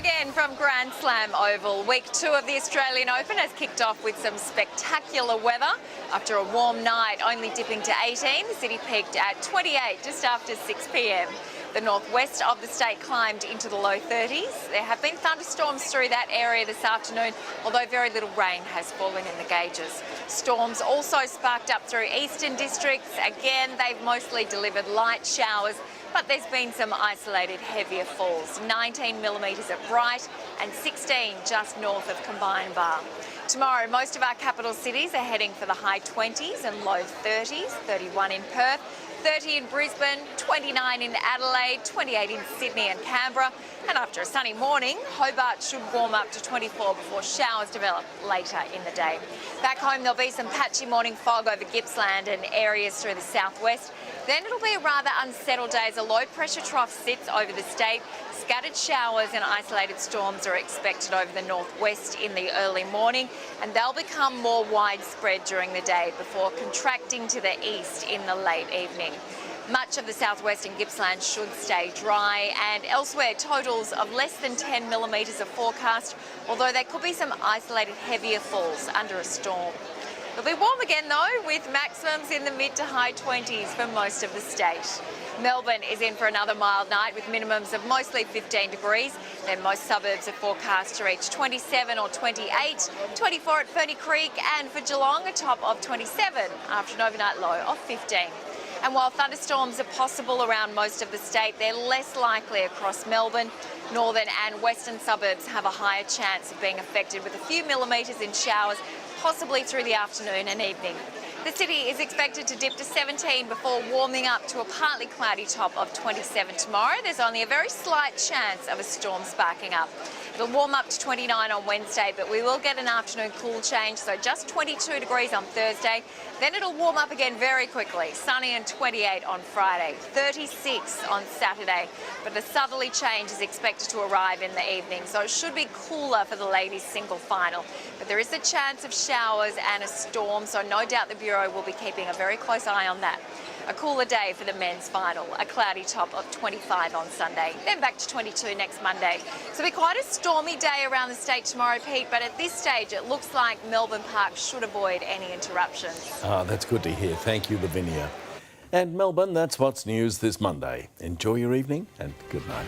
again from Grand Slam Oval. Week 2 of the Australian Open has kicked off with some spectacular weather. After a warm night, only dipping to 18, the city peaked at 28 just after 6 p.m. The northwest of the state climbed into the low 30s. There have been thunderstorms through that area this afternoon, although very little rain has fallen in the gauges. Storms also sparked up through eastern districts. Again, they've mostly delivered light showers, but there's been some isolated heavier falls. 19 millimetres at Bright and 16 just north of Combined Bar. Tomorrow, most of our capital cities are heading for the high 20s and low 30s, 31 in Perth, 30 in Brisbane, 29 in Adelaide, 28 in Sydney and Canberra. And after a sunny morning, Hobart should warm up to 24 before showers develop later in the day. Back home, there'll be some patchy morning fog over Gippsland and areas through the southwest. Then it'll be a rather unsettled day as a low pressure trough sits over the state. Scattered showers and isolated storms are expected over the northwest in the early morning, and they'll become more widespread during the day before contracting to the east in the late evening. Much of the southwest and Gippsland should stay dry, and elsewhere totals of less than 10 millimetres are forecast, although there could be some isolated heavier falls under a storm. It'll be warm again though, with maximums in the mid to high 20s for most of the state. Melbourne is in for another mild night with minimums of mostly 15 degrees. Then most suburbs are forecast to reach 27 or 28, 24 at Ferny Creek, and for Geelong a top of 27 after an overnight low of 15. And while thunderstorms are possible around most of the state, they're less likely across Melbourne. Northern and western suburbs have a higher chance of being affected with a few millimetres in showers, possibly through the afternoon and evening. The city is expected to dip to 17 before warming up to a partly cloudy top of 27 tomorrow. There's only a very slight chance of a storm sparking up. It'll warm up to 29 on Wednesday, but we will get an afternoon cool change, so just 22 degrees on Thursday. Then it'll warm up again very quickly, sunny and 28 on Friday, 36 on Saturday. But the southerly change is expected to arrive in the evening, so it should be cooler for the ladies' single final. But there is a chance of showers and a storm, so no doubt the Bureau will be keeping a very close eye on that. A cooler day for the men's final, a cloudy top of 25 on Sunday, then back to 22 next Monday. So it'll be quite a stormy day around the state tomorrow, Pete, but at this stage it looks like Melbourne Park should avoid any interruptions. That's good to hear. Thank you, Livinia. And Melbourne, that's what's news this Monday. Enjoy your evening and good night.